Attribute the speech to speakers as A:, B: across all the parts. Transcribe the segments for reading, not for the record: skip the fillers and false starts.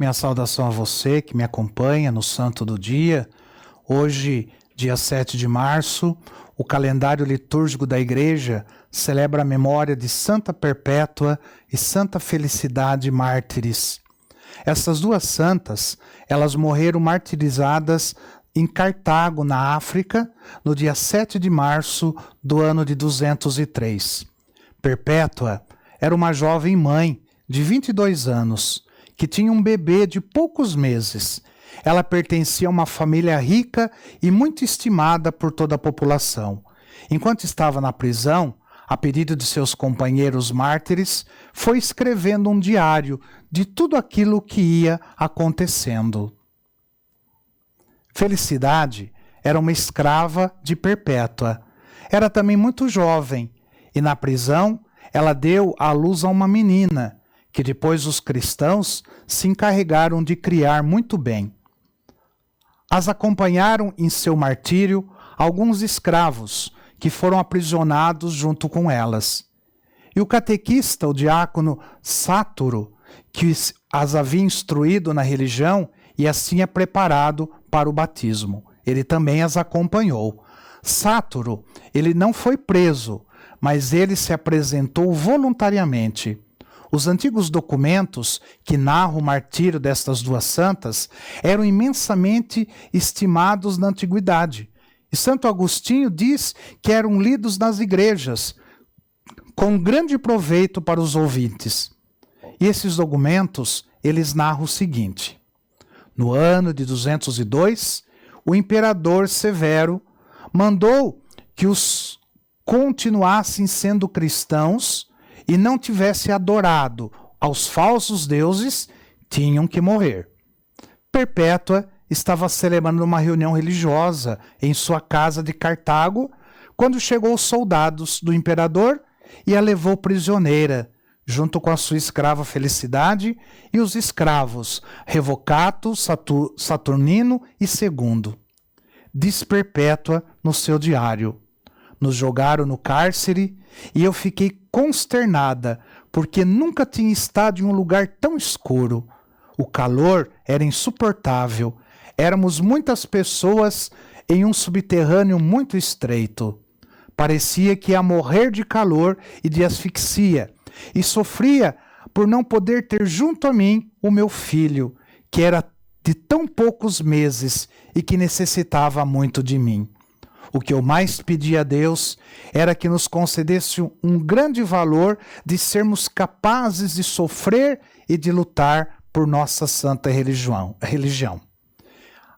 A: Minha saudação a você que me acompanha no Santo do Dia. Hoje, dia 7 de março, o calendário litúrgico da Igreja celebra a memória de Santa Perpétua e Santa Felicidade mártires. Essas duas santas, elas morreram martirizadas em Cartago, na África, no dia 7 de março do ano de 203. Perpétua era uma jovem mãe de 22 anos, que tinha um bebê de poucos meses. Ela pertencia a uma família rica e muito estimada por toda a população. Enquanto estava na prisão, a pedido de seus companheiros mártires, foi escrevendo um diário de tudo aquilo que ia acontecendo. Felicidade era uma escrava de Perpétua. Era também muito jovem e na prisão ela deu à luz a uma menina, que depois os cristãos se encarregaram de criar muito bem. As acompanharam em seu martírio alguns escravos que foram aprisionados junto com elas. E o catequista, o diácono Sáturo, que as havia instruído na religião e assim é preparado para o batismo. Ele também as acompanhou. Sáturo, ele não foi preso, mas ele se apresentou voluntariamente. Os antigos documentos que narram o martírio destas duas santas eram imensamente estimados na antiguidade. E Santo Agostinho diz que eram lidos nas igrejas, com grande proveito para os ouvintes. E esses documentos, eles narram o seguinte: no ano de 202, o imperador Severo mandou que os continuassem sendo cristãos e não tivesse adorado aos falsos deuses, tinham que morrer. Perpétua estava celebrando uma reunião religiosa em sua casa de Cartago, quando chegou os soldados do imperador e a levou prisioneira, junto com a sua escrava Felicidade e os escravos Revocato, Saturnino e Segundo. Diz Perpétua no seu diário: nos jogaram no cárcere e eu fiquei consternada, porque nunca tinha estado em um lugar tão escuro. O calor era insuportável. Éramos muitas pessoas em um subterrâneo muito estreito. Parecia que ia morrer de calor e de asfixia, e sofria por não poder ter junto a mim o meu filho, que era de tão poucos meses e que necessitava muito de mim. O que eu mais pedia a Deus era que nos concedesse um grande valor de sermos capazes de sofrer e de lutar por nossa santa religião.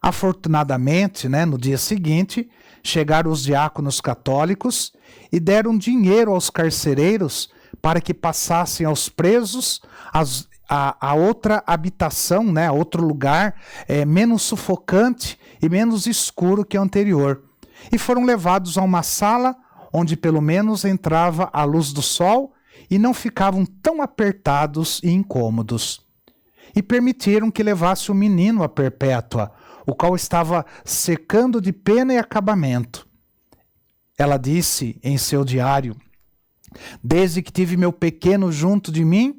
A: Afortunadamente, no dia seguinte, chegaram os diáconos católicos e deram dinheiro aos carcereiros para que passassem aos presos a outra habitação, a outro lugar menos sufocante e menos escuro que o anterior. E foram levados a uma sala onde pelo menos entrava a luz do sol e não ficavam tão apertados e incômodos. E permitiram que levasse o menino a Perpétua, o qual estava secando de pena e acabamento. Ela disse em seu diário: desde que tive meu pequeno junto de mim,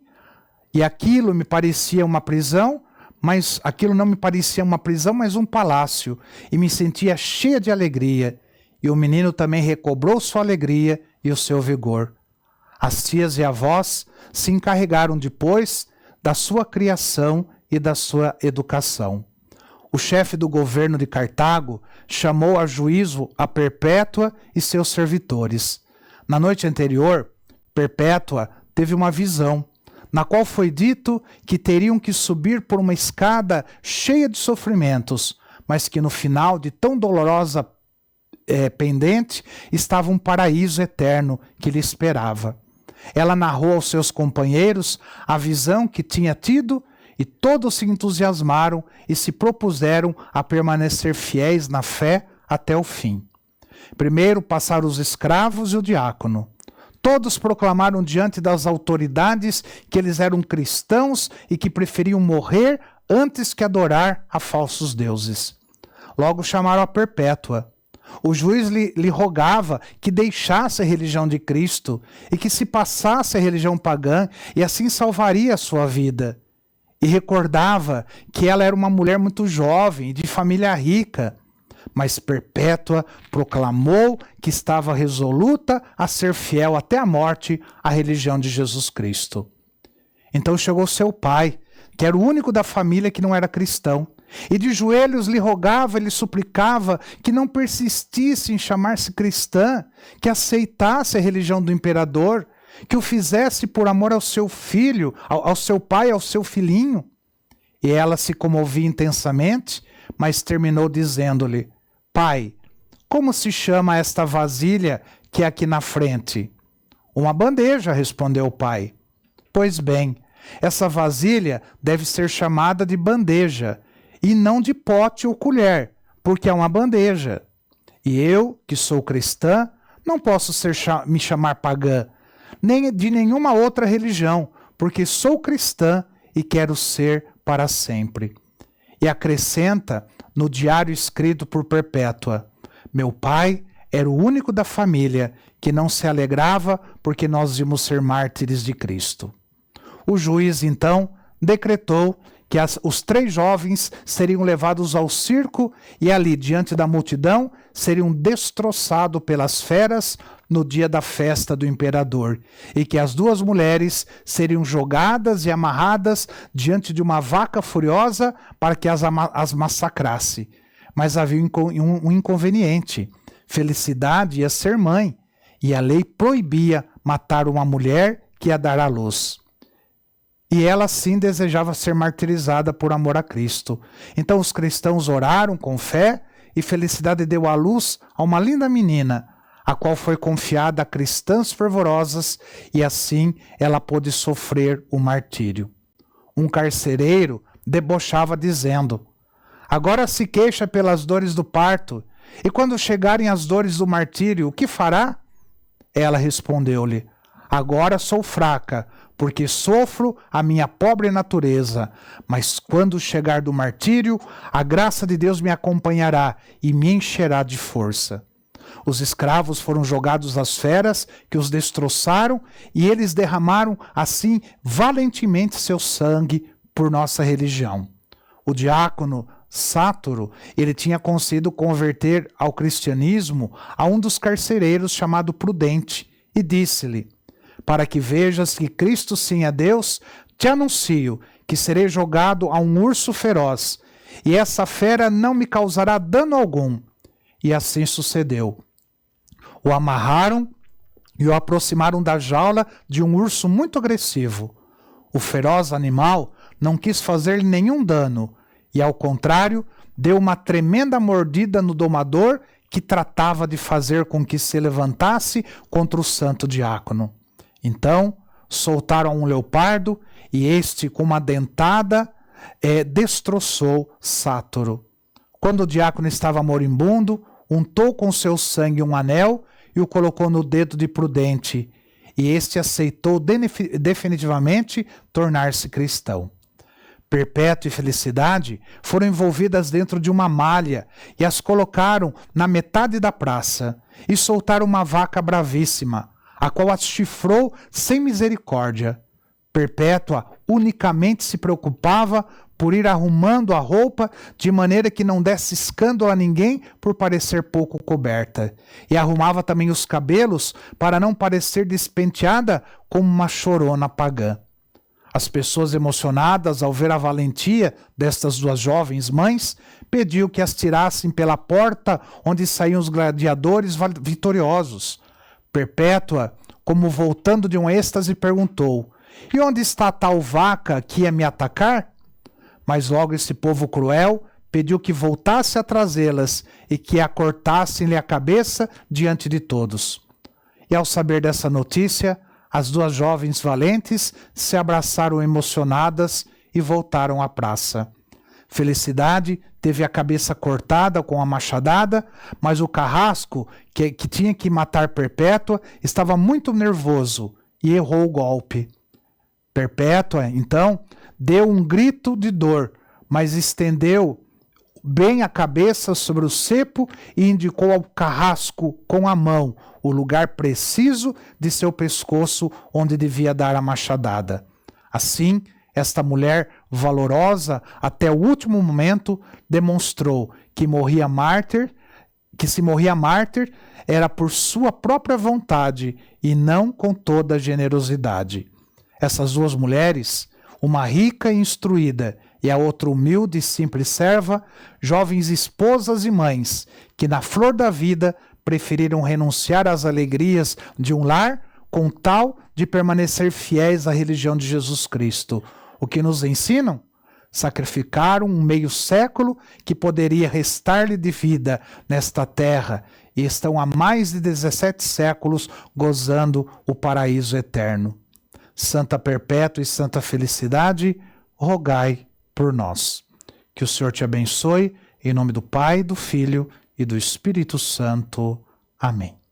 A: e aquilo me parecia uma prisão, mas aquilo não me parecia uma prisão, mas um palácio, e me sentia cheia de alegria. E o menino também recobrou sua alegria e o seu vigor. As tias e avós se encarregaram depois da sua criação e da sua educação. O chefe do governo de Cartago chamou a juízo a Perpétua e seus servitores. Na noite anterior, Perpétua teve uma visão, na qual foi dito que teriam que subir por uma escada cheia de sofrimentos, mas que no final de tão dolorosa pendente estava um paraíso eterno que lhe esperava. Ela narrou aos seus companheiros a visão que tinha tido e todos se entusiasmaram e se propuseram a permanecer fiéis na fé até o fim. Primeiro passaram os escravos e o diácono. Todos proclamaram diante das autoridades que eles eram cristãos e que preferiam morrer antes que adorar a falsos deuses. Logo chamaram a Perpétua. O juiz lhe rogava que deixasse a religião de Cristo e que se passasse a religião pagã e assim salvaria a sua vida. e recordava que ela era uma mulher muito jovem, de família rica. Mas Perpétua proclamou que estava resoluta a ser fiel até a morte à religião de Jesus Cristo. Então chegou seu pai, que era o único da família que não era cristão, e de joelhos lhe rogava, lhe suplicava que não persistisse em chamar-se cristã, que aceitasse a religião do imperador, que o fizesse por amor ao seu filho, ao seu pai, ao seu filhinho. E ela se comovia intensamente, mas terminou dizendo-lhe: Pai, como se chama esta vasilha que é aqui na frente? Uma bandeja, respondeu o pai. Pois bem, essa vasilha deve ser chamada de bandeja, e não de pote ou colher, porque é uma bandeja. E eu, que sou cristã, não posso me chamar pagã, nem de nenhuma outra religião, porque sou cristã e quero ser para sempre. E acrescenta no diário escrito por Perpétua: meu pai era o único da família que não se alegrava porque nós íamos ser mártires de Cristo. O juiz, então, decretou que os 3 jovens seriam levados ao circo e ali, diante da multidão, seriam destroçados pelas feras no dia da festa do imperador, e que as 2 mulheres seriam jogadas e amarradas diante de uma vaca furiosa para que as massacrasse. Mas havia um inconveniente: Felicidade ia ser mãe, e a lei proibia matar uma mulher que ia dar à luz. E ela sim desejava ser martirizada por amor a Cristo. Então os cristãos oraram com fé e Felicidade deu à luz a uma linda menina, a qual foi confiada a cristãs fervorosas, e assim ela pôde sofrer o martírio. Um carcereiro debochava dizendo: agora se queixa pelas dores do parto, e quando chegarem as dores do martírio, o que fará? Ela respondeu-lhe: agora sou fraca, porque sofro a minha pobre natureza, mas quando chegar do martírio, a graça de Deus me acompanhará e me encherá de força. Os escravos foram jogados às feras, que os destroçaram, e eles derramaram, assim, valentemente seu sangue por nossa religião. O diácono Sátoro, ele tinha conseguido converter ao cristianismo a um dos carcereiros chamado Prudente, e disse-lhe: para que vejas que Cristo sim é Deus, te anuncio que serei jogado a um urso feroz, e essa fera não me causará dano algum. E assim sucedeu. O amarraram e o aproximaram da jaula de um urso muito agressivo. O feroz animal não quis fazer-lhe nenhum dano, e ao contrário, deu uma tremenda mordida no domador, que tratava de fazer com que se levantasse contra o santo diácono. Então, soltaram um leopardo, e este, com uma dentada, destroçou Sátoro. Quando o diácono estava moribundo, untou com seu sangue um anel e o colocou no dedo de Prudente, e este aceitou definitivamente tornar-se cristão. Perpétua e Felicidade foram envolvidas dentro de uma malha e as colocaram na metade da praça e soltaram uma vaca bravíssima, a qual as chifrou sem misericórdia. Perpétua unicamente se preocupava por ir arrumando a roupa de maneira que não desse escândalo a ninguém por parecer pouco coberta, e arrumava também os cabelos para não parecer despenteada como uma chorona pagã. As pessoas emocionadas ao ver a valentia destas 2 jovens mães, pediu que as tirassem pela porta onde saíam os gladiadores vitoriosos. Perpétua, como voltando de um êxtase, perguntou: e onde está a tal vaca que ia me atacar? Mas logo esse povo cruel pediu que voltasse a trazê-las e que a cortassem-lhe a cabeça diante de todos. E ao saber dessa notícia, as 2 jovens valentes se abraçaram emocionadas e voltaram à praça. Felicidade teve a cabeça cortada com a machadada, mas o carrasco, que tinha que matar Perpétua, estava muito nervoso e errou o golpe. Perpétua, então, deu um grito de dor, mas estendeu bem a cabeça sobre o cepo e indicou ao carrasco com a mão o lugar preciso de seu pescoço onde devia dar a machadada. Assim, esta mulher valorosa até o último momento demonstrou que se morria mártir era por sua própria vontade e não com toda a generosidade. Essas duas mulheres, uma rica e instruída e a outra humilde e simples serva, jovens esposas e mães, que na flor da vida preferiram renunciar às alegrias de um lar com tal de permanecer fiéis à religião de Jesus Cristo. O que nos ensinam? Sacrificaram um meio século que poderia restar-lhe de vida nesta terra e estão há mais de 17 séculos gozando o paraíso eterno. Santa Perpétua e Santa Felicidade, rogai por nós. Que o Senhor te abençoe, em nome do Pai, do Filho e do Espírito Santo. Amém.